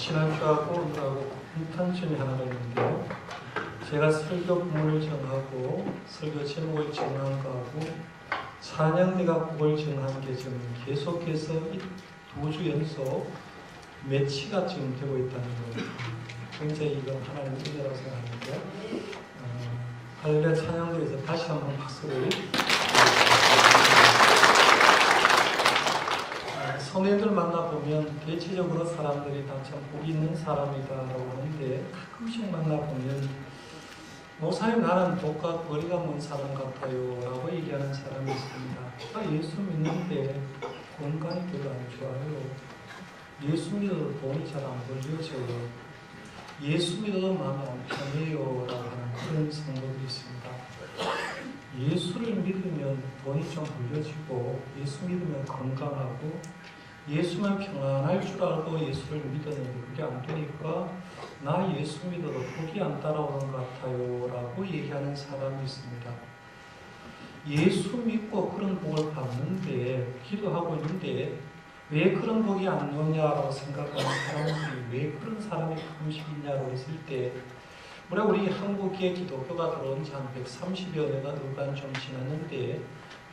지난주하고 오늘하고 분탄점이 하나가 있는데요. 제가 설교 부문을 정하고 설교 제목을 정한 거하고 찬양대가 곡을 정한 게 지금 계속해서 2주 연속 매치가 지금 되고 있다는 거, 굉장히 이건 하나님의 은혜라고 생각하는데요. 할렐루야 찬양대에서 다시 한번 박수를. 성도님들 만나보면 대체적으로 사람들이 다 참 복이 있는 사람이다라고 하는데, 가끔씩 만나보면 목사님 나는 복과 거리가 먼 사람 같아요 라고 얘기하는 사람이 있습니다. 예수 믿는데 건강이 별로 안 좋아요. 예수 믿어도 돈이 잘 안 벌려져요. 예수 믿어도 마음이 안 편해요 라고 하는 그런 성도들이 있습니다. 예수를 믿으면 돈이 좀 벌려지고, 예수 믿으면 건강하고, 예수만 평안할 줄 알고 예수를 믿었는데 그게 안 되니까 나 예수 믿어도 복이 안 따라오는 것 같아요 라고 얘기하는 사람이 있습니다. 예수 믿고 그런 복을 받는데, 기도하고 있는데 왜 그런 복이 안 오냐라고 생각하는 사람들이 왜 그런 사람이 가끔씩 있냐고 했을 때, 우리 한국에 기독교가 들어온 지 한 130여 년간 좀 지났는데,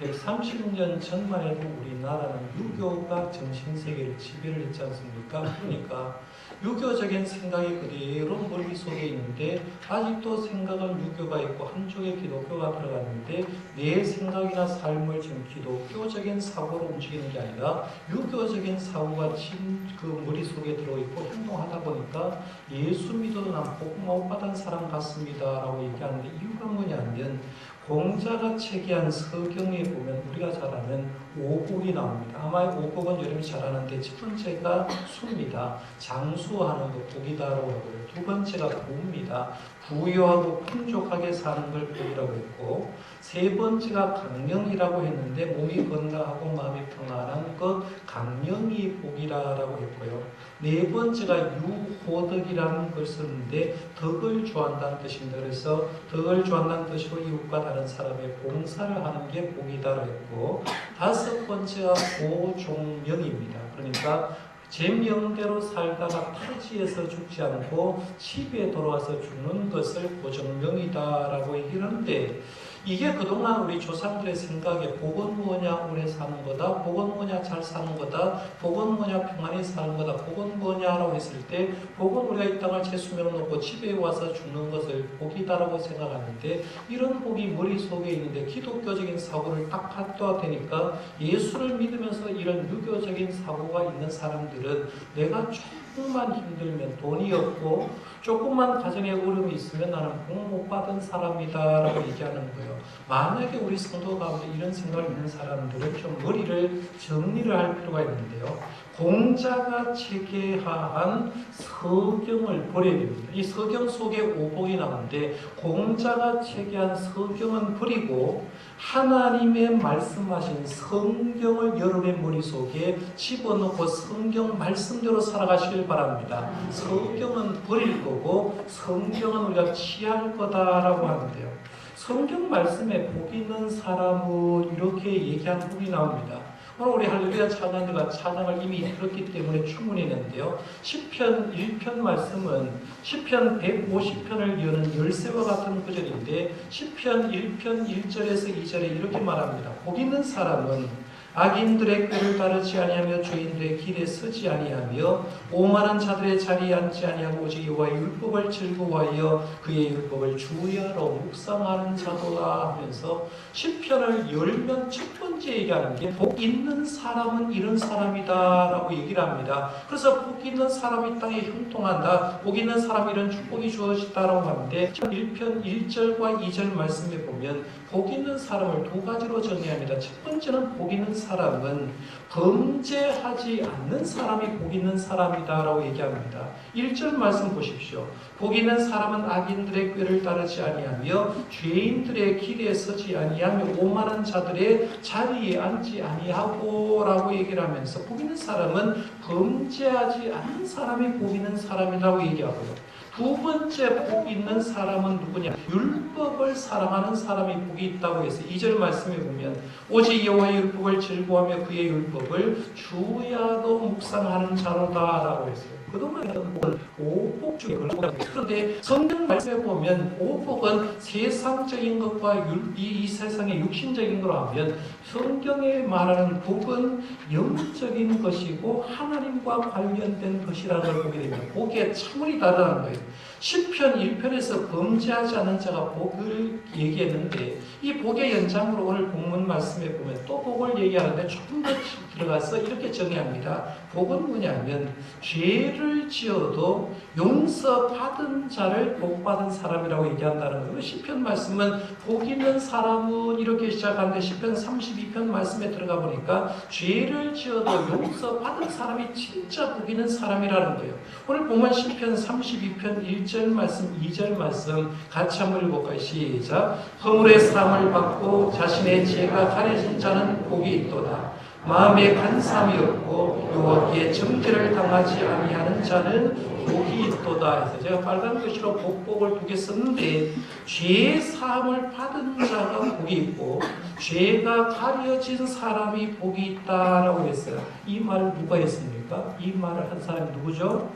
130년 전만 해도 우리나라는 유교가 정신세계를 지배를 했지 않습니까? 그러니까 유교적인 생각이 그대로 머릿속에 있는데, 아직도 생각은 유교가 있고 한쪽에 기독교가 들어갔는데, 내 생각이나 삶을 지금 기독교적인 사고로 움직이는 게 아니라 유교적인 사고가 지금 그 머릿속에 들어있고 행동하다 보니까 예수 믿어도 난 복 못 받은 사람 같습니다 라고 얘기하는데, 이유가 뭐냐면 공자가 체계한 서경에 보면 우리가 잘 아는 오곡이 나옵니다. 아마 오곡은 여러분이 잘 아는데, 첫 번째가 수입니다. 장수하는 거 복이다라고 하고요. 두 번째가 부입니다. 부유하고 풍족하게 사는 걸 복이라고 했고, 세 번째가 강령이라고 했는데 몸이 건강하고 마음이 평안한 것, 강령이 복이라고 했고요. 네 번째가 유호덕이라는 걸 썼는데 덕을 좋아한다는 뜻입니다. 그래서 덕을 좋아한다는 뜻으로 이웃과 다른 사람의 봉사를 하는 게 복이다라고 했고, 다섯 번째가 고종명입니다. 그러니까 제 명대로 살다가 타지에서 죽지 않고 집에 돌아와서 죽는 것을 고정명이다라고 얘기를 하는데, 이게 그동안 우리 조상들의 생각에 복은 뭐냐 오래 사는 거다, 복은 뭐냐 잘 사는 거다, 복은 뭐냐 평안히 사는 거다, 복은 뭐냐라고 했을 때, 복은 우리가 이 땅을 제 수명을 놓고 집에 와서 죽는 것을 복이다라고 생각하는데, 이런 복이 머릿속에 있는데 기독교적인 사고를 딱 갖다 대니까, 예수를 믿으면서 이런 유교적인 사고가 있는 사람들은 내가 조금만 힘들면, 돈이 없고 조금만 가정에 어려움이 있으면 나는 복 못 받은 사람이다 라고 얘기하는 거예요. 만약에 우리 성도 가운데 이런 생각을 있는 사람들은 좀 머리를 정리를 할 필요가 있는데요. 공자가 체계한 서경을 버려야 됩니다. 이 서경 속에 오복이 나오는데, 공자가 체계한 서경은 버리고 하나님의 말씀하신 성경을 여러분의 머릿속에 집어넣고 성경 말씀대로 살아가시길 바랍니다. 성경은 버릴 거고 성경은 우리가 취할 거다라고 하는데요. 성경 말씀에 복 있는 사람은 이렇게 얘기한 부분이 나옵니다. 오늘 우리 할렐루야 찬양대가 찬양을 이미 들었기 때문에 충분히 했는데요. 시편 1편 말씀은 시편 150편을 이어는 열쇠와 같은 구절인데, 시편 1편 1절에서 2절에 이렇게 말합니다. 복 있는 사람은 악인들의 꾀를 따르지 아니하며 죄인들의 길에 서지 아니하며 오만한 자들의 자리에 앉지 아니하고 오직 여호와의 율법을 즐거워하여 그의 율법을 주야로 묵상하는 자도다 하면서, 시편을 열면 첫 번째 얘기하는 게 복 있는 사람은 이런 사람이다 라고 얘기를 합니다. 그래서 복 있는 사람이 땅에 형통한다, 복 있는 사람이 이런 축복이 주어진다라고 하는데, 1편 1절과 2절 말씀에 보면 복 있는 사람을 두 가지로 정의합니다. 첫 번째는 복 있는 사람은 범죄하지 않는 사람이 복 있는 사람이다 라고 얘기합니다. 1절 말씀 보십시오. 복 있는 사람은 악인들의 꾀를 따르지 아니하며 죄인들의 길에 서지 아니하며 오만한 자들의 자리에 앉지 아니하고 라고 얘기를 하면서, 복 있는 사람은 범죄하지 않는 사람이 복 있는 사람이라고 얘기하고요. 두 번째 복 있는 사람은 누구냐? 율법을 사랑하는 사람이 복이 있다고 해서 2절 말씀에 보면 오직 여호와의 율법을 즐거워하며 그의 율법을 주야로 묵상하는 자로다 라고 했어요. 그동안 복은 오복 중에 걸려요. 그런데 성경 말씀에 보면 오복은 세상적인 것과 이 세상의 육신적인 거로 하면 성경에 말하는 복은 영적인 것이고 하나님과 관련된 것이라는 걸 보게 됩니다. 복의 차원이 다르다는 거예요. 시편 1편에서 범죄하지 않은 자가 복을 얘기했는데 이 복의 연장으로 오늘 본문 말씀에 보면 또 복을 얘기하는데 조금 더 들어가서 이렇게 정의합니다. 복은 뭐냐면 죄를 지어도 용서받은 자를 복받은 사람이라고 얘기한다는 거예요. 시편 말씀은 복 있는 사람은 이렇게 시작하는데 시편 32편 말씀에 들어가 보니까 죄를 지어도 용서받은 사람이 진짜 복 있는 사람이라는 거예요. 오늘 보면 시편 32편 1절 말씀 2절 말씀 같이 한번 읽어볼까요? 시작. 허물의 사함을 받고 자신의 죄가 가려진 자는 복이 있도다. 마음에 간삼이 없고 여호와께 정죄를 당하지 아니하는 자는 복이 있도다. 해서 제가 빨간 글씨로 복복을 두 개 썼는데 죄 사함을 받은 자가 복이 있고 죄가 가려진 사람이 복이 있다라고 했어요. 이 말을 누가 했습니까? 이 말을 한 사람이 누구죠?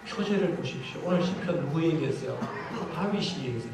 표제를 보십시오. 오늘 시편 누구 얘기했어요? 다윗이 얘기했어요.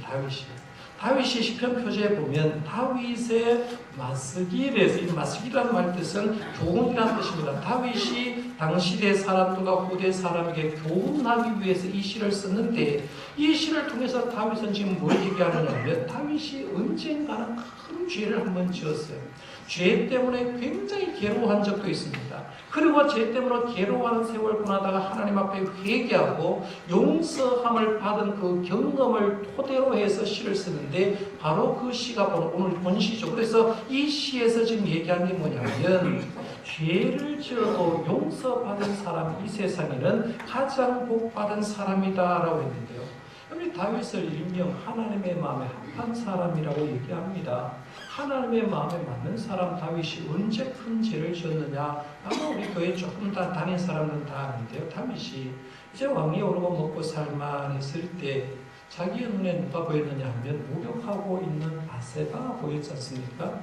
다윗이 시편 표제에 보면 다윗의 마스길에서 이 마스길이라는 말 뜻은 교훈이라는 뜻입니다. 다윗이 당시대 사람들과 후대 사람에게 교훈하기 위해서 이 시를 썼는데 이 시를 통해서 다윗은 지금 뭘 얘기하느냐면 다윗이 언젠가는 큰 죄를 한번 지었어요. 죄 때문에 굉장히 괴로워한 적도 있습니다. 그리고 죄 때문에 괴로워하는 세월 보내다가 하나님 앞에 회개하고 용서함을 받은 그 경험을 토대로 해서 시를 쓰는데 바로 그 시가 오늘 본 시죠. 그래서 이 시에서 지금 얘기한 게 뭐냐면 죄를 지어도 용서받은 사람이 이 세상에는 가장 복받은 사람이다라고 했는데요. 여기 다윗을 일명 하나님의 마음에 합한 사람이라고 얘기합니다. 하나님의 마음에 맞는 사람 다윗이 언제 큰 죄를 지었느냐? 아마 우리 교회 조금 다 다닌 사람들은 다 아는데요. 다윗이 이제 왕위에 오르고 먹고 살만했을 때 자기의 눈에 누가 보였느냐 하면 목욕하고 있는 바세바가 보였지 않습니까?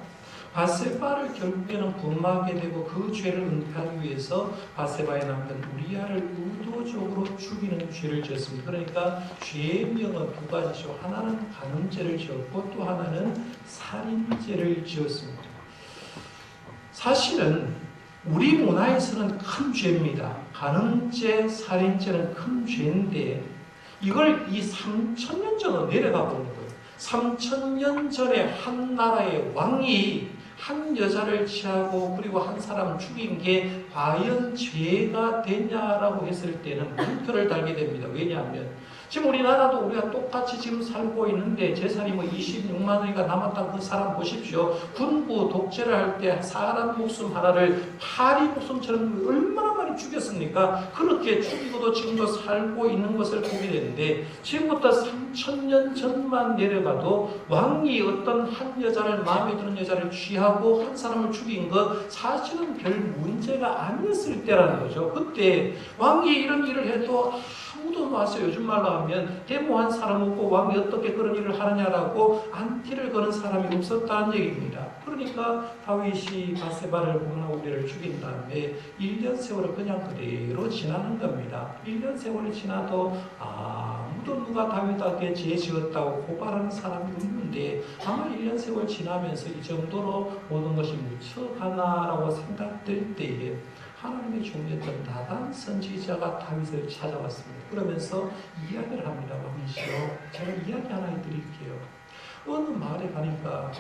바세바를 결국에는 구원하게 되고 그 죄를 은폐하기 위해서 바세바의 남편 우리아를 의도적으로 죽이는 죄를 지었습니다. 그러니까 죄명은 두 가지죠. 하나는 간음죄를 지었고 또 하나는 살인죄를 지었습니다. 사실은 우리 문화에서는 큰 죄입니다. 간음죄, 살인죄는 큰 죄인데 이걸 이 3,000년 전으로 내려가 보는 거예요. 3,000년 전에 한 나라의 왕이 한 여자를 취하고 그리고 한 사람 죽인 게 과연 죄가 되냐라고 했을 때는 물표를 달게 됩니다. 왜냐하면 지금 우리나라도 우리가 똑같이 지금 살고 있는데 재산이 26만 원이가 남았다는 그 사람 보십시오. 군부 독재를 할 때 사람 목숨 하나를 파리 목숨처럼 얼마나 많이 죽였습니까? 그렇게 죽이고도 지금도 살고 있는 것을 보게 되는데 지금부터 3,000년 전만 내려가도 왕이 어떤 한 여자를 마음에 드는 여자를 취하고 한 사람을 죽인 것 사실은 별 문제가 아니었을 때라는 거죠. 그때 왕이 이런 일을 해도 아무도 나왔어요. 요즘 말로 하면 데모한 사람 없고 왕이 어떻게 그런 일을 하느냐라고 안티를 거는 사람이 없었다는 얘기입니다. 그러니까 다윗이 바세바를 공하고 우리를 죽인 다음에 1년 세월을 그냥 그대로 지나는 겁니다. 1년 세월이 지나도 아무도 누가 다윗에게 죄 지었다고 고발하는 사람이 없는데 아마 1년 세월 지나면서 이 정도로 모든 것이 묻혀가나라고 생각될 때에 하나님의 종이었던 나단 선지자가 다윗을 찾아왔습니다. 그러면서 이야기를 합니다. 왕이시여, 제가 이야기 하나 해드릴게요. 어느 마을에 가니까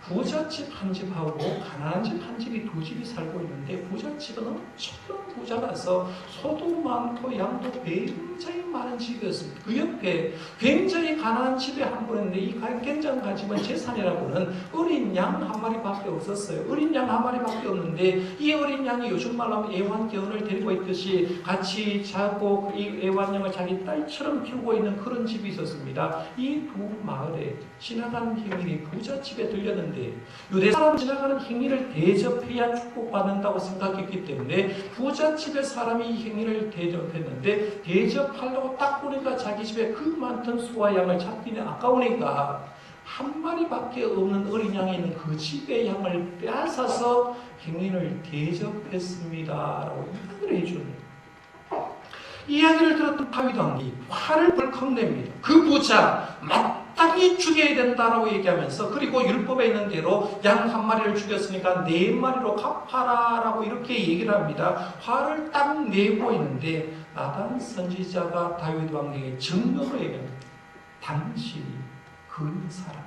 부잣집 한 집하고 가난한 집 한 집이 두 집이 살고 있는데 부잣집은 엄청 부자라서 소도 많고 양도 굉장히 많은 집이었습니다. 그 옆에 굉장히 가난한 집에 한 분 있는데 이 굉장히 가집은 재산이라고는 어린 양 한 마리밖에 없었어요. 어린 양 한 마리밖에 없는데 이 어린 양이 요즘 말로 하면 애완견을 데리고 있듯이 같이 자고 이 애완양을 자기 딸처럼 키우고 있는 그런 집이 있었습니다. 이 두 마을에 지나가는 행인이 부잣집에 들렸는데 유대 사람 지나가는 행위를 대접해야 축복받는다고 생각했기 때문에 부잣집의 사람이 이 행위를 대접했는데 대접하려고 딱 보니까 자기 집에 그 많던 소와 양을 잡기는 아까우니까 한 마리밖에 없는 어린 양이 있는 그 집의 양을 빼앗아서 행인을 대접했습니다 라고 이야기를 해주는 이야기를 들었던 다윗 왕이 화를 벌컥 냅니다. 그 부자 마땅히 죽여야 된다라고 얘기하면서 그리고 율법에 있는 대로 양 한 마리를 죽였으니까 4마리로 갚아라라고 이렇게 얘기를 합니다. 화를 딱 내고 있는데 나단 선지자가 다윗 왕에게 증명을 얘기합니다. 당신이 그 사람,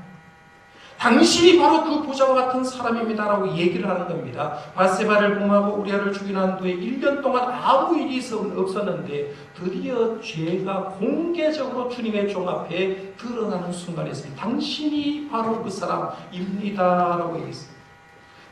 당신이 바로 그 부자와 같은 사람입니다라고 얘기를 하는 겁니다. 바세바를 범하고 우리아를 죽인 한 후에 1년 동안 아무 일이 없었는데 드디어 죄가 공개적으로 주님의 종 앞에 드러나는 순간에 있습니다. 당신이 바로 그 사람입니다라고 얘기했습니다.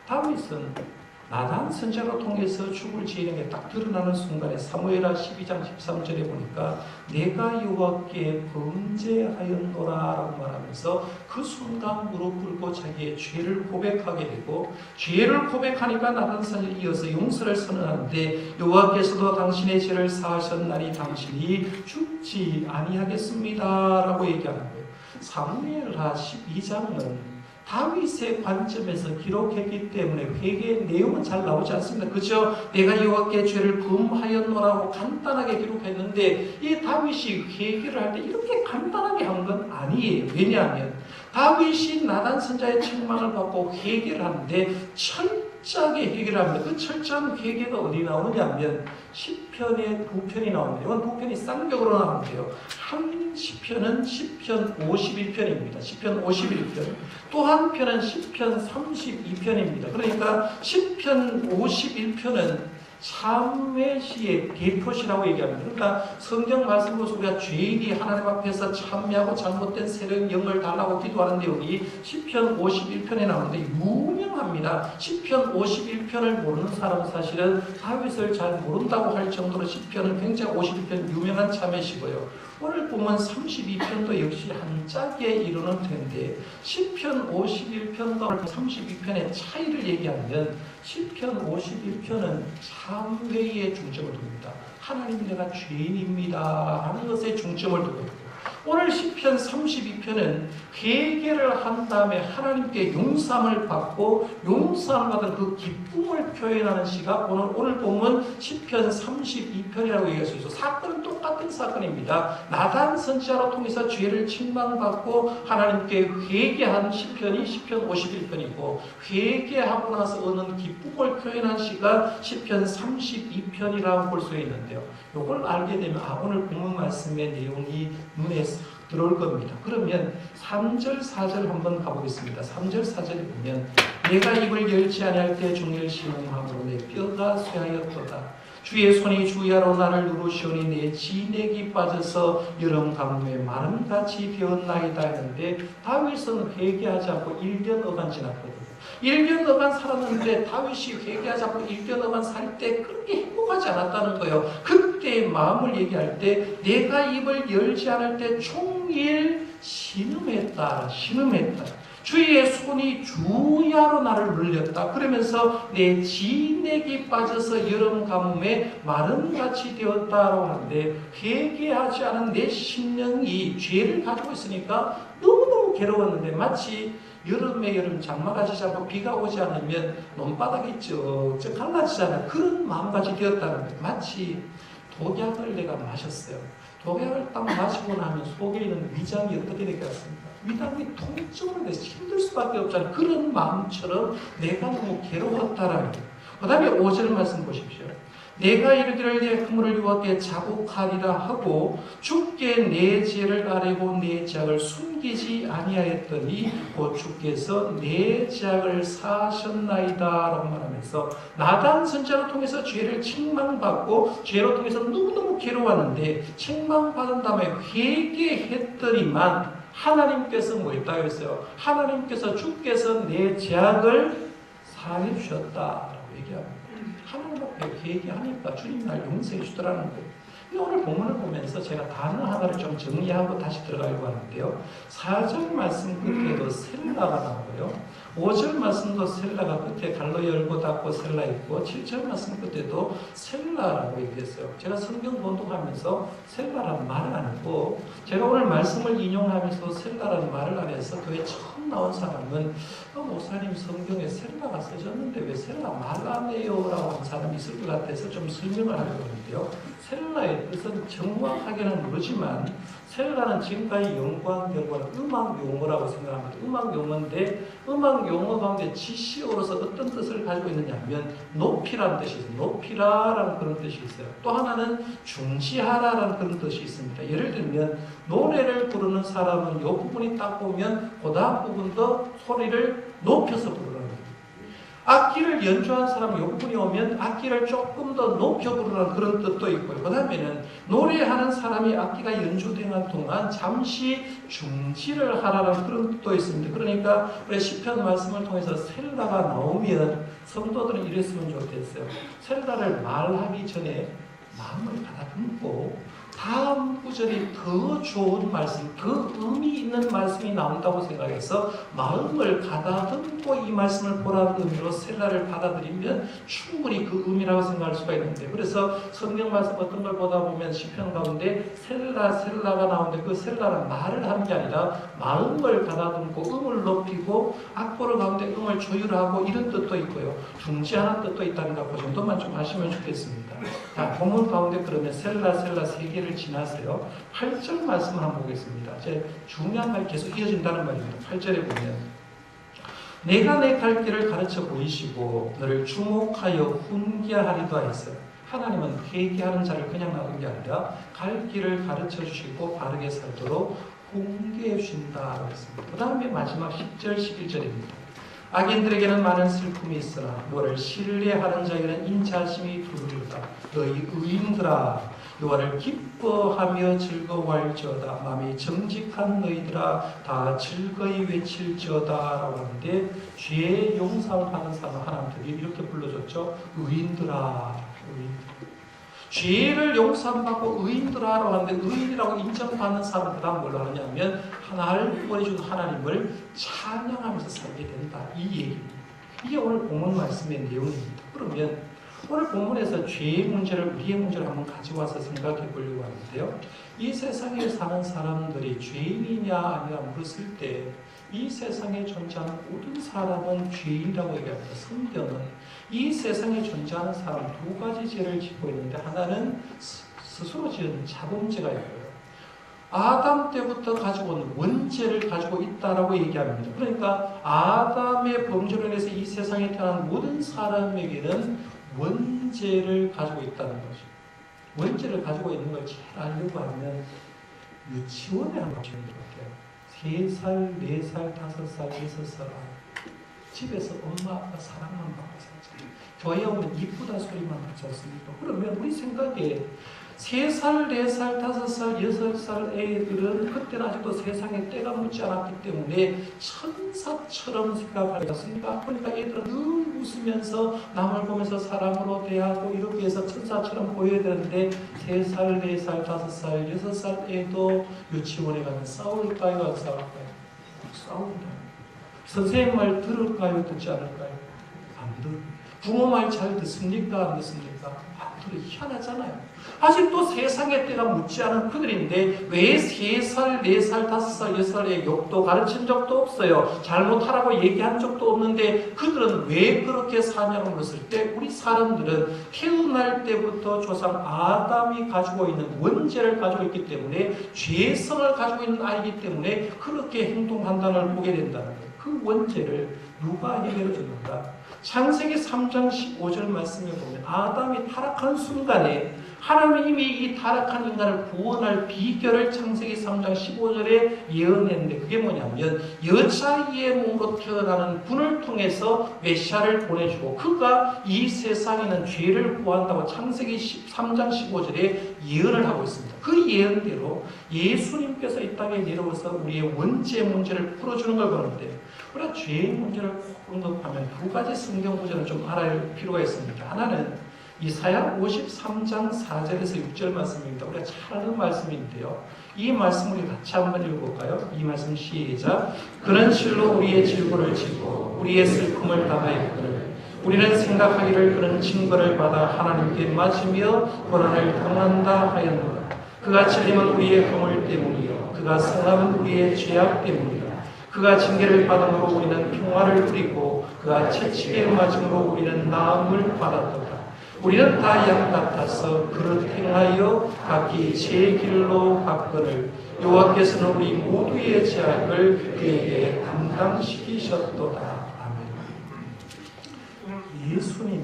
다윗은 나단 선지자로 통해서 죽을 죄인에게 딱 드러나는 순간에 사무엘하 12장 13절에 보니까 내가 여호와께 범죄하였노라라고 말하면서 그 순간 무릎 꿇고 자기의 죄를 고백하게 되고 죄를 고백하니까 나단 선지자에 이어서 용서를 선언하는데 여호와께서도 당신의 죄를 사하셨나니 당신이 죽지 아니하겠습니다라고 얘기하는 거예요. 사무엘하 12장은 다윗의 관점에서 기록했기 때문에 회개의 내용은 잘 나오지 않습니다. 그저 내가 여호와께 죄를 범하였노라고 간단하게 기록했는데 이 다윗이 회개를 할 때 이렇게 간단하게 한 건 아니에요. 왜냐하면 다윗이 나단 선지자의 책망을 받고 회개를 하는데 철저하게 회개를 합니다. 그 철저한 회개가 어디 나오느냐 하면 시편에 2편이 나옵니다. 이건 2편이 쌍벽으로 나오는데요. 한 시편은 시편 51편입니다. 시편 51편. 또 한 편은 시편 32편입니다. 그러니까 시편 51편은 참회시의 대표시라고 얘기합니다. 그러니까 성경 말씀으로서 우리가 죄인이 하나님 앞에서 참회하고 잘못된 세력 영을 달라고 기도하는 내용이 시편 51편에 나오는데 유명합니다. 시편 51편을 모르는 사람은 사실은 다윗을 잘 모른다고 할 정도로 시편은 굉장히 51편 유명한 참회시고요. 오늘 보면 32편도 역시 한 짝에 이루는 텐데 시편 51편과 32편의 차이를 얘기하면 시편 51편은 참회에 중점을 둡니다. 하나님 내가 죄인입니다 하는 것에 중점을 두고 있고 오늘 시편 32편은 회개를 한 다음에 하나님께 용서함을 받고 용서함을 받은 그 기쁨을 표현하는 시가 오늘 보면 시편 32편이라고 얘기할 수 있어요. 사건은 똑같은 사건입니다. 나단 선지자로 통해서 죄를 책망받고 하나님께 회개한 시편이 시편 51편이고 회개하고 나서 얻는 기쁨을 표현한 시가 시편 32편이라고 볼 수 있는데요. 이걸 알게 되면 오늘 본문 말씀의 내용이 눈에 들어올 겁니다. 그러면 3절 4절 한번 가보겠습니다. 3절 4절에 보면 내가 입을 열지 아니할 때 종일 신음함으로 내 뼈가 쇠하였도다. 주의 손이 주야로 나를 누르시오니 내 진액이 빠져서 여름 가뭄에 마름같이 되었나이다 했는데 다윗은 회개하지 않고 1년 어간 지났거든요. 1년 어간 살았는데 다윗이 회개하지 않고 1년 어간 살 때 그렇게 행복하지 않았다는 거예요. 그때 마음을 얘기할 때 내가 입을 열지 않을 때 종일 신음했다. 주의 손이 주야로 나를 눌렸다. 그러면서 내 진액이 빠져서 여름 가뭄에 마름같이 되었다라고 하는데 회개하지 않은 내 심령이 죄를 가지고 있으니까 너무너무 괴로웠는데 마치 여름에 여름 장마가 지지 않고 비가 오지 않으면 논바닥이 쩍쩍 갈라지잖아요. 그런 마음같이 되었다는 거예요. 마치 독약을 내가 마셨어요. 독약을 딱 마시고 나면 속에 있는 위장이 어떻게 될 것 같습니까? 위장이 통증으로 돼서 힘들 수밖에 없잖아요. 그런 마음처럼 내가 너무 괴로웠다라는 거예요. 그 다음에 5절 말씀 보십시오. 내가 이르기를 내 허물을 여호와께 자복하리라 하고 주께 내 죄를 아뢰고 내 죄악을 숨기지 아니하였더니 곧 주께서 내 죄악을 사하셨나이다 라고 말하면서 나단 선지자로 통해서 죄를 책망받고 죄로 통해서 너무너무 괴로웠는데 책망받은 다음에 회개했더니만 하나님께서 뭐 했다고 했어요? 하나님께서 주께서 내 죄악을 사해 주셨다라고 얘기합니다. 하나님 앞에 회개하니까 주님 날 용서해 주더라는 거예요. 오늘 본문을 보면서 제가 단어 하나를 좀 정리하고 다시 들어가려고 하는데요. 4절 말씀 끝에도 셀라가 나오고요. 5절 말씀도 셀라가 끝에 갈로 열고 닫고 셀라 있고 7절 말씀 끝에도 셀라라고 얘기했어요. 제가 성경 본독하면서 셀라라는 말을 안 했고 제가 오늘 말씀을 인용하면서 셀라라는 말을 안 해서 교회 처음 나온 사람은 목사님 성경에 셀라가 써졌는데 왜 셀라 말 안 해요? 라고 하는 사람이 있을 것 같아서 좀 설명을 하려고 하는데요. 셀라의 뜻은 정확하게는 모르지만 셀라는 지금까지 연구한 결과는 음악 용어라고 생각합니다. 음악 용어인데 음악 용어 가운데 지시어로서 어떤 뜻을 가지고 있느냐 하면 높이라는 뜻이 있어요. 높이라라는 그런 뜻이 있어요. 또 하나는 중시하라라는 그런 뜻이 있습니다. 예를 들면 노래를 부르는 사람은 이 부분이 딱 보면 그 다음 부분도 소리를 높여서 부르는 거예요. 악기를 연주한 사람은 이 부분이 오면 악기를 조금 더 높여 부르는 그런 뜻도 있고요. 그 다음에는 노래하는 사람이 악기가 연주되는 동안 잠시 중지를 하라는 그런 뜻도 있습니다. 그러니까 우리 시편 말씀을 통해서 셀라가 나오면 성도들은 이랬으면 좋겠어요. 셀라를 말하기 전에 마음을 가다듬고 다음 구절이 더 좋은 말씀, 더 의미 있는 말씀이 나온다고 생각해서 마음을 가다듬고 이 말씀을 보라는 의미로 셀라를 받아들이면 충분히 그 의미라고 생각할 수가 있는데 그래서 성경 말씀 어떤 걸 보다 보면 시편 가운데 셀라가 나오는데 그 셀라는 말을 하는 게 아니라 마음을 가다듬고 음을 높이고 악보를 가운데 음을 조율하고 이런 뜻도 있고요. 중지하는 뜻도 있다는 거 그 정도만 좀 아시면 좋겠습니다. 자, 본문 가운데 그러면 셀라 세 개를 지나서요. 8절 말씀 한번 보겠습니다. 제 중요한 말이 계속 이어진다는 말입니다. 8절에 보면 내가 내 갈 길을 가르쳐 보이시고 너를 주목하여 훈계하리다 했어요. 하나님은 회개하는 자를 그냥 놔둔 게 아니라 갈 길을 가르쳐 주시고 바르게 살도록 훈계해 주신다고 했습니다. 그 다음에 마지막 10절 11절입니다. 악인들에게는 많은 슬픔이 있으나 너를 신뢰하는 자에게는 인자심이 두루리로다. 너희 의인들아 여호와를 기뻐하며 즐거워할지어다. 마음이 정직한 너희들아 다 즐거이 외칠지어다 라고 하는데 죄의 용서를 받은 사람 하나님들이 이렇게 불러줬죠. 의인들아 죄를 용서받고 의인들아라고 하는데 의인이라고 인정받는 사람들 다음 뭘로 하느냐면 하나를 구원해준 하나님을 찬양하면서 살게 된다. 이 얘기입니다. 이게 오늘 본문 말씀의 내용입니다. 그러면 오늘 본문에서 죄의 문제를 우리의 문제를 한번 가져와서 생각해 보려고 하는데요. 이 세상에 사는 사람들이 죄인이냐 아니냐 물었을 때 이 세상에 존재하는 모든 사람은 죄인이라고 얘기합니다. 성경은 이 세상에 존재하는 사람 두 가지 죄를 짓고 있는데 하나는 스스로 지은 자범죄가 있고요. 아담 때부터 가지고 온 원죄를 가지고 있다라고 얘기합니다. 그러니까 아담의 범죄로 인해서 이 세상에 태어난 모든 사람에게는 원죄를 가지고 있다는 거죠. 원죄를 가지고 있는 걸 제일 알려고 하면 유치원에 한번 가시는 것 같아요. 3살, 4살, 5살, 6살 집에서 엄마 아빠 사랑만 받고 살잖아요. 교회 오면 이쁘다 소리만 듣지 않습니까? 그러면 우리 생각에 3살, 4살, 5살, 6살 애들은 그때는 아직도 세상에 때가 묻지 않았기 때문에 천사처럼 생각하지 않습니까? 그러니까 애들은 늘 웃으면서 남을 보면서 사람으로 대하고 이렇게 해서 천사처럼 보여야 되는데 3살, 4살, 5살, 6살 애도 유치원에 가면 싸울까요? 안 싸울까요? 싸웁니다. 선생님 말 들을까요? 듣지 않을까요? 안 들어요. 부모 말 잘 듣습니까? 안 듣습니까? 안 들어요. 희한하잖아요. 아직도 세상의 때가 묻지 않은 그들인데 왜 3살, 4살, 5살, 6살의 욕도 가르친 적도 없어요. 잘못하라고 얘기한 적도 없는데 그들은 왜 그렇게 사냐고 물었을 때 우리 사람들은 태어날 때부터 조상 아담이 가지고 있는 원죄를 가지고 있기 때문에 죄성을 가지고 있는 아이기 때문에 그렇게 행동한다는 보게 된다는 거예요. 그 원죄를 누가 해결해 주는가? 창세기 3장 15절 말씀에 보면 아담이 타락한 순간에 하나님이 이 타락한 인간을 구원할 비결을 창세기 3장 15절에 예언했는데 그게 뭐냐면 여자의 몸으로 태어나는 분을 통해서 메시아를 보내주고 그가 이 세상에는 죄를 구한다고 창세기 3장 15절에 예언을 하고 있습니다. 그 예언대로 예수님께서 이 땅에 내려와서 우리의 원죄 문제를 풀어주는 걸 보는데 우리가 죄의 문제를 꼭 언급하면 두 가지 성경 구절을 좀 알아야 할 필요가 있습니다. 하나는 이사야 53장 4절에서 6절 말씀입니다. 우리가 잘 아는 말씀인데요. 이 말씀 우리 같이 한번 읽어볼까요? 이 말씀 시작. 그는 실로 우리의 질고를 지고 우리의 슬픔을 담아입거늘 우리는 생각하기를 그는 징벌을 받아 하나님께 맞으며 고난을 당한다 하였노라. 그가 찔림은 우리의 허물 때문이요 그가 상함은 우리의 죄악 때문이라. 그가 징계를 받음으로 우리는 평화를 누리고 그가 채찍에 맞음으로 우리는 나음을 받았도다. 우리는 다 양 같아서 그를 행하여 각기 제 길로 갔거늘 여호와께서는 우리 모두의 죄악을 그에게 담당시키셨도다. 아멘. 예수님,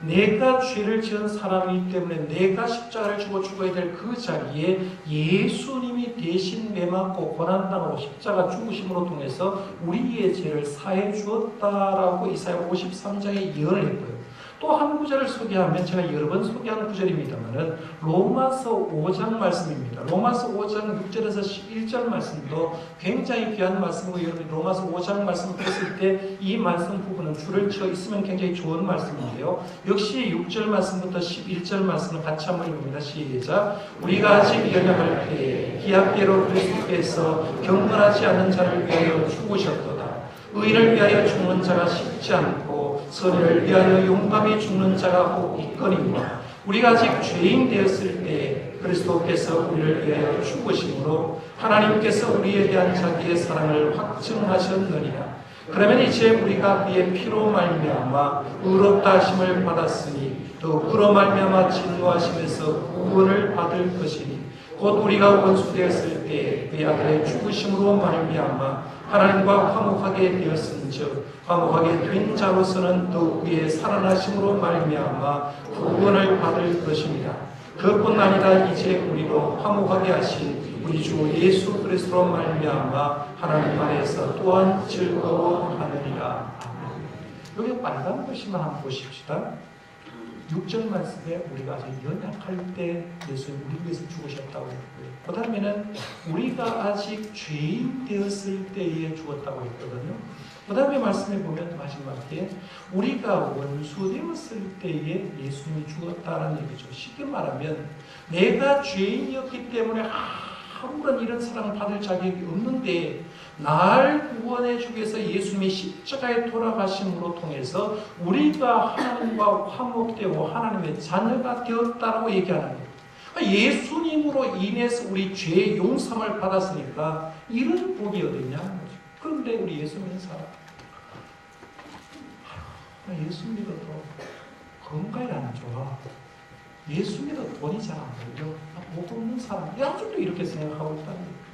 내가 죄를 지은 사람이기 때문에 내가 십자가를 지고 죽어야 될 그 자리에 예수님이 대신 매맞고 고난당하고 십자가 죽으심으로 통해서 우리의 죄를 사해 주었다라고 이사야 53장에 예언을 했고요. 또 한 구절을 소개하면 제가 여러 번 소개한 구절입니다만은 로마서 5장 말씀입니다. 로마서 5장 6절에서 11절 말씀도 굉장히 귀한 말씀이고 여러분이 로마서 5장 말씀을 보실 때 이 말씀 부분은 줄을 쳐 있으면 굉장히 좋은 말씀인데요. 역시 6절 말씀부터 11절 말씀을 같이 한번 읽습니다. 시작. 우리가 아직 연약할 때에 기약대로 그리스도께서 경건하지 않은 자를 위하여 죽으셨도다. 의인을 위하여 죽는 자가 쉽지 않고 선의를 위하여 용감히 죽는 자가 꼭 있거니와 우리가 아직 죄인 되었을 때 그리스도께서 우리를 위하여 죽으심으로 하나님께서 우리에 대한 자기의 사랑을 확증하셨느니라. 그러면 이제 우리가 그의 피로 말미암아 의롭다 하심을 받았으니 또 그로 말미암아 진노하심에서 구원을 받을 것이니 곧 우리가 원수 되었을 때 그의 아들의 죽으심으로 말미암아 하나님과 화목하게 되었은즉 화목하게 된 자로서는 더욱 그의 살아나심으로 말미암아 구원을 받을 것입니다. 그뿐 아니라 이제 우리로 화목하게 하신 우리 주 예수 그리스도로 말미암아 하나님 안에서 또한 즐거워하느니라. 여기 빨간 글씨만 한번 보십시다. 6절 말씀에 우리가 아직 연약할 때 예수님 우리 위해서 죽으셨다고 했고요. 그 다음에는 우리가 아직 죄인 되었을 때에 죽었다고 했거든요. 그 다음에 말씀해 보면 마지막에 우리가 원수 되었을 때에 예수님이 죽었다는 얘기죠. 쉽게 말하면 내가 죄인이었기 때문에 아무런 이런 사랑을 받을 자격이 없는데 날 구원해 주기 위해서 예수님이 십자가에 돌아가심으로 통해서 우리가 하나님과 화목되고 하나님의 자녀가 되었다라고 얘기하는 거예요. 예수님으로 인해서 우리 죄의 용서를 받았으니까 이런 복이 어딨냐 하는 거죠. 그런데 우리 예수 믿는 사람 예수 믿어도 건강이 안 좋아. 예수 믿어도 돈이 잘 안 벌려. 못 없는 사람 아직도 이렇게 생각하고 있다는 거예요.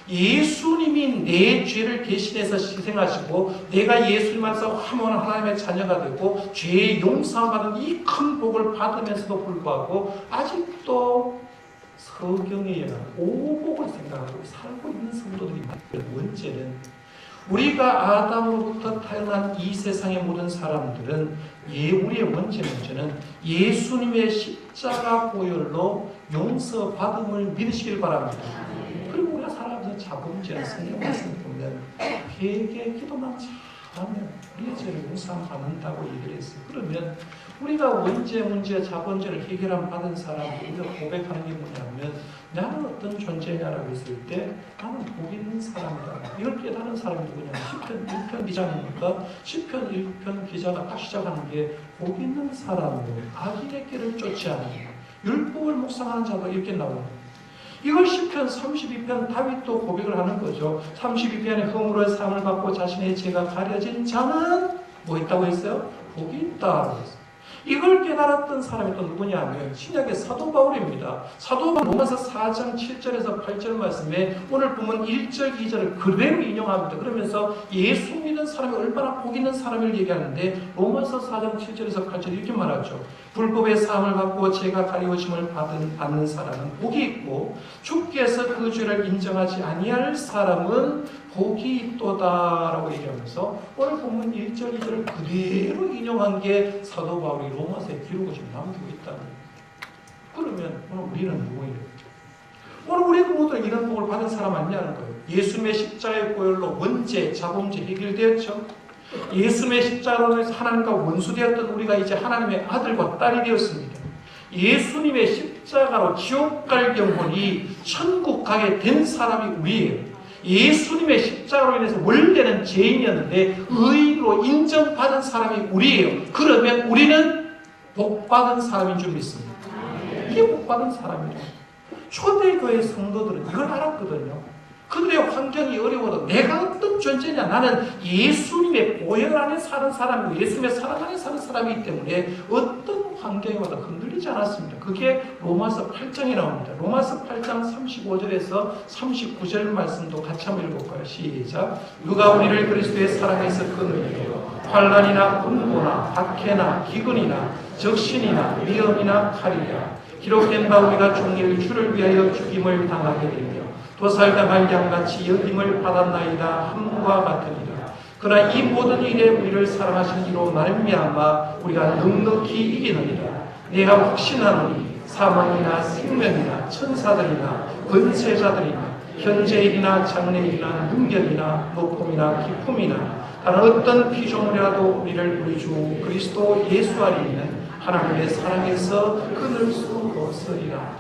예수님이 내 죄를 대신해서 희생하시고 내가 예수님 안에서 화목한 하나님의 자녀가 되고 죄의 용서받은 이 큰 복을 받으면서도 불구하고 아직도 성경에 의한 오복을 생각하고 살고 있는 성도들이 많아요. 문제는 우리가 아담으로부터 태어난 이 세상의 모든 사람들은 우리의 원죄 문제는 예수님의 십자가 보혈로 용서받음을 믿으시길 바랍니다. 그리고 우리가 살아가면서 자범죄 성경 말씀 보면 회개 기도만 잘하면 우리의 죄를 용서받는다고 얘기를 했어요. 그러면 우리가 원죄 문제 자범죄를 해결함 받은 사람이 우리가 고백하는 게 뭐냐면 나는 어떤 존재냐라고 했을 때 나는 복 있는 사람이다. 이걸 깨달은 사람이 누구냐면 시편 1편 기자입니까? 시편 1편 기자가 딱 시작하는 게 복 있는 사람으로 악인의 길을 쫓지 않는 율법을 묵상하는 자가 이렇게 나오는 거예요. 이걸 시편 32편 다윗도 고백을 하는 거죠. 32편에 허물의 상을 받고 자신의 죄가 가려진 자는 뭐 있다고 했어요? 복이 있다라고 했어요. 이걸 깨달았던 사람이 또 누구냐면 신약의 사도 바울입니다. 사도 바울 로마서 4장 7절에서 8절 말씀에 오늘 보면 1절 2절을 그대로 인용합니다. 그러면서 예수 믿는 사람이 얼마나 복 있는 사람을 얘기하는데 로마서 4장 7절에서 8절 이렇게 말하죠. 불법의 사함을 받고 죄가 가리우심을 받는 사람은 복이 있고 주께서 그 죄를 인정하지 아니할 사람은 복이 있도다라고 얘기하면서 오늘 본문 1절 2절을 그대로 인용한 게 사도 바울이 로마서에 기록을 지금 남기고 있다는 거예요. 그러면 오늘 우리는 누구예요? 오늘 우리 모두는 이런 복을 받은 사람 아니냐는 거예요. 예수님의 십자가의 보혈로 원죄, 자범죄 해결되었죠. 예수님의 십자가로 인해서 하나님과 원수되었던 우리가 이제 하나님의 아들과 딸이 되었습니다. 예수님의 십자가로 지옥 갈 영혼이 천국 가게 된 사람이 우리예요. 예수님의 십자가로 인해서 원래는 죄인이었는데 의인으로 인정받은 사람이 우리예요. 그러면 우리는 복받은 사람인 줄 믿습니다. 이게 복받은 사람이죠. 초대교회 성도들은 이걸 알았거든요. 그들의 환경이 어려워도 내가 어떤 존재냐, 나는 예수님의 보혈 안에 사는 사람이고 예수님의 사랑 안에 사는 사람이기 때문에 어떤 환경이 와도 흔들리지 않았습니다. 그게 로마서 8장에 나옵니다. 로마서 8장 35절에서 39절 말씀도 같이 한번 읽어볼까요? 시작. 누가 우리를 그리스도의 사랑에서 끊으리요? 환난이나 공고나 박해나 기근이나 적신이나 위험이나 칼이라. 기록된 바 우리가 종일 주를 위하여 죽임을 당하게 되며 도살당할 양같이 여김을 받았나이다 함과 같으니라. 그러나 이 모든 일에 우리를 사랑하신 이로 말미암아 우리가 넉넉히 이기느니라. 내가 확신하노니 사망이나 생명이나 천사들이나 권세자들이나 현재일이나 장래일이나 능력이나 높음이나 기품이나 다른 어떤 피조물이라도 우리를 우리 주 그리스도 예수 안에 있는 하나님의 사랑에서 끊을 수 없으리라.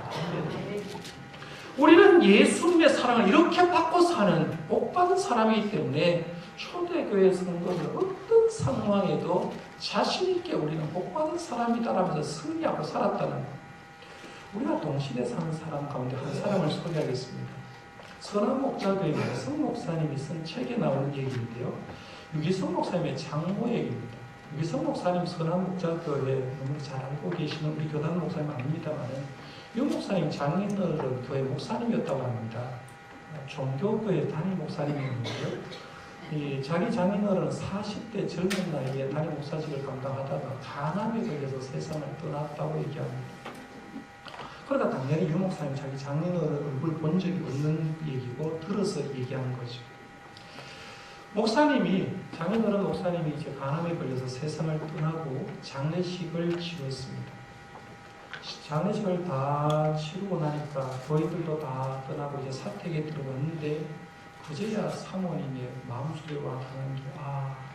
우리는 예수님의 사랑을 이렇게 받고 사는 복받은 사람이기 때문에 초대교회 성도는 어떤 상황에도 자신있게 우리는 복받은 사람이다라면서 승리하고 살았다는 것. 우리가 동시대에 사는 사람 가운데 한 사람을 소개하겠습니다. 선한 목자교회 유기성 목사님이 쓴 책에 나오는 얘기인데요. 유기성 목사님의 장모 얘기입니다. 유기성 목사님 선한 목자교회 너무 잘 알고 계시는 우리 교단 목사님 아닙니다만 이 목사님 장인어른 교회 목사님이었다고 합니다. 종교교회 담임 목사님이었는데요. 자기 장인어른은 40대 젊은 나이에 담임 목사직을 감당하다가 간암에 걸려서 세상을 떠났다고 얘기합니다. 그러니까 당연히 이 목사님 자기 장인어른 얼굴 본 적이 없는 얘기고 들어서 얘기하는 거죠. 장인어른 목사님이 이제 간암에 걸려서 세상을 떠나고 장례식을 치렀습니다. 장례식을 다 치르고 나니까 교인들도 다 떠나고 이제 사택에 들어갔는데 그제야 사모님의 마음속에 와닿는 게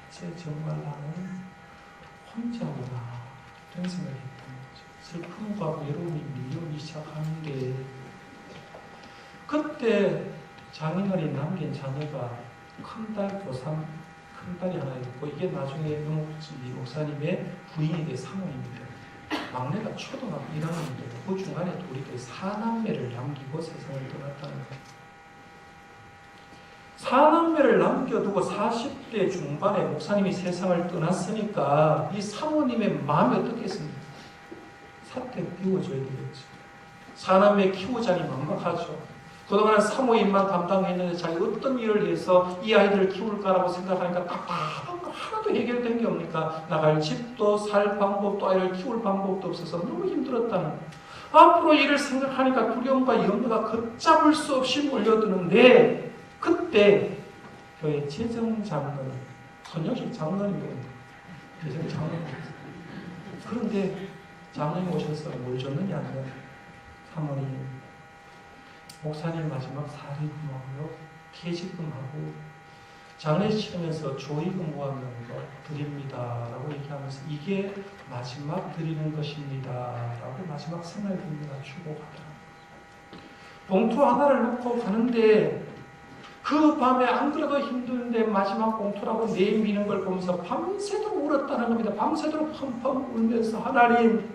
쟤 정말 나는 혼자구나 이런 생각이 했던 거죠. 슬픔과 외로움이 밀려오기 시작하는데 그때 장인어른이 남긴 자녀가 큰딸 큰딸이 하나 있고 이게 나중에 목사님의 부인에게 사모입니다. 막내가 초등학교 1학년인데 그 중간에 우리 4남매를 남기고 세상을 떠났다는 거예요. 4남매를 남겨두고 40대 중반에 목사님이 세상을 떠났으니까 이 사모님의 마음이 어떻겠습니까? 사택 비워줘야 되겠죠. 4남매 키우자니 막막하죠. 그동안 사모님만 감당했는데 자기 어떤 일을 해서 이 아이들을 키울까라고 생각하니까 답답한 거 하나도 해결된 게 없으니까 나갈 집도 살 방법도 아이를 키울 방법도 없어서 너무 힘들었다는 거예요. 앞으로 일을 생각하니까 두려움과 염려가 걷잡을 수 없이 몰려드는데 그때 교회 재정장로는 선영식 장로님이거든요. 재정장로님이었어요. 그런데 장로님 오셔서 뭘 줬느냐면 사모님 목사님 마지막 사리금하고요 퇴직금하고 장례식 치르면서 조의금 모아놓은 거 드립니다 라고 얘기하면서 이게 마지막 드리는 것입니다 라고 마지막 생활비입니다 주고 가더라고요. 봉투 하나를 놓고 가는데 그 밤에 안 그래도 힘든데 마지막 봉투라고 내미는 걸 보면서 밤새도록 울었다는 겁니다. 밤새도록 펑펑 울면서 하나님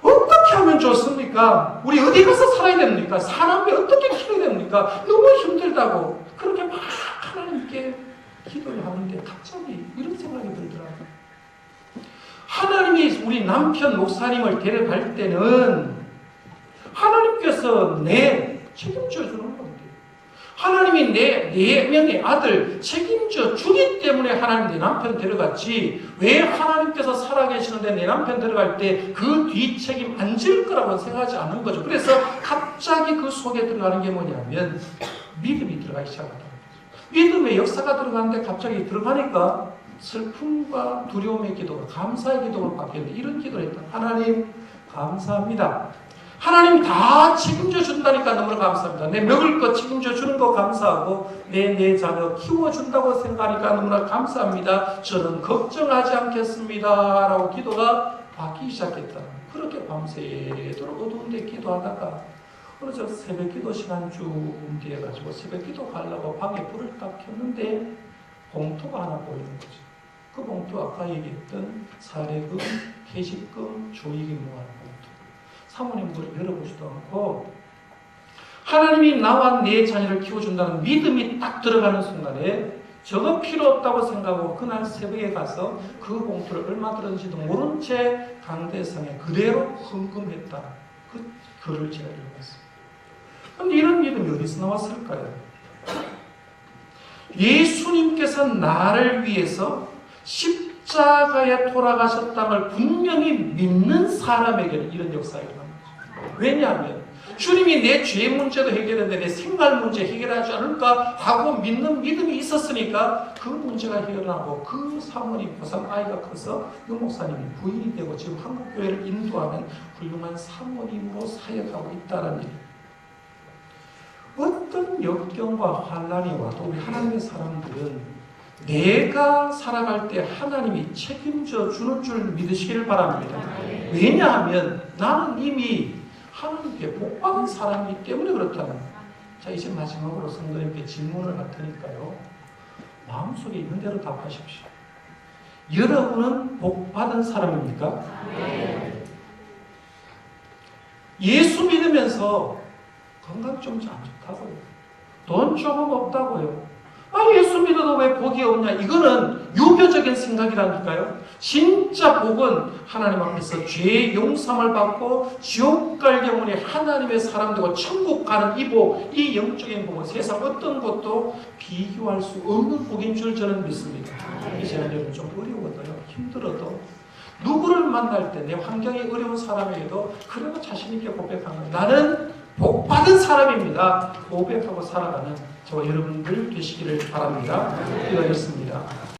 어떻게 하면 좋습니까? 우리 어디 가서 살아야 됩니까? 사람이 어떻게 키워야 됩니까? 너무 힘들다고 그렇게 막 하나님께 기도를 하는데 갑자기 이런 생각이 들더라고요. 하나님이 우리 남편 목사님을 데려갈 때는 하나님께서 내 책임져 주는 건데 하나님이 내 4명의 아들 책임져 주기 때문에 하나님 내 남편 데려갔지 왜 하나님께서 살아계시는데 내 남편 데려갈 때 그 뒤 책임 안 질 거라고 생각하지 않는 거죠. 그래서 갑자기 그 속에 들어가는 게 뭐냐면 믿음이 들어가기 시작하다. 믿음의 역사가 들어가는데 갑자기 들어가니까 슬픔과 두려움의 기도가 감사의 기도로 바뀌는데 이런 기도를 했다. 하나님 감사합니다. 하나님 다 책임져 준다니까 너무나 감사합니다. 내 먹을 거 책임져 주는 거 감사하고 내 자녀 키워준다고 생각하니까 너무나 감사합니다. 저는 걱정하지 않겠습니다. 라고 기도가 바뀌기 시작했다. 그렇게 밤새도록 어두운데 기도하다가 어느 저 새벽 기도 시간 좀 뒤에 가지고 새벽 기도 가려고 방에 불을 딱 켰는데 봉투가 하나 보이는 거죠. 그 봉투 아까 얘기했던 사례금, 개식금, 조익금 모아놓은 봉투. 사모님 그걸 열어보지도 않고 하나님이 나와 내 자녀를 키워준다는 믿음이 딱 들어가는 순간에 저거 필요 없다고 생각하고 그날 새벽에 가서 그 봉투를 얼마 들었는지도 모른 채 강대상에 그대로 헌금했다. 그 글을 제가 읽어봤습니다. 그런데 이런 믿음이 어디서 나왔을까요? 예수님께서 나를 위해서 십자가에 돌아가셨다는 걸 분명히 믿는 사람에게는 이런 역사가 일어납니다. 왜냐하면 주님이 내 죄 문제도 해결했는데 내 생활 문제 해결하지 않을까 하고 믿는 믿음이 있었으니까 그 문제가 해결하고 그 사모님 고삼 아이가 커서 그 목사님이 부인이 되고 지금 한국교회를 인도하는 훌륭한 사모님으로 사역하고 있다는 일. 어떤 역경과 환난이 와도 우리 하나님의 사람들은 내가 살아갈 때 하나님이 책임져 주는 줄 믿으시기를 바랍니다. 왜냐하면 나는 이미 하나님께 복받은 사람이기 때문에 그렇다는. 자, 이제 마지막으로 성도님께 질문을 할 테니까요. 마음속에 있는 대로 답하십시오. 여러분은 복받은 사람입니까? 예수 믿으면서 건강 좀 안 좋다고요. 돈 조금 없다고요. 예수 믿어도 왜 복이 없냐? 이거는 유교적인 생각이라니까요. 진짜 복은 하나님 앞에서 죄의 용서를 받고 지옥 갈 영혼이 하나님의 사람 되고 천국 가는 이 복, 이 영적인 복은 세상 어떤 것도 비교할 수 없는 복인 줄 저는 믿습니다. 이제 여러분 좀 어려워도요. 힘들어도 누구를 만날 때 내 환경이 어려운 사람에게도 그래도 자신 있게 고백하는 나는 복받은 사람입니다. 고백하고 살아가는 저와 여러분들 되시기를 바랍니다. 기도하겠습니다.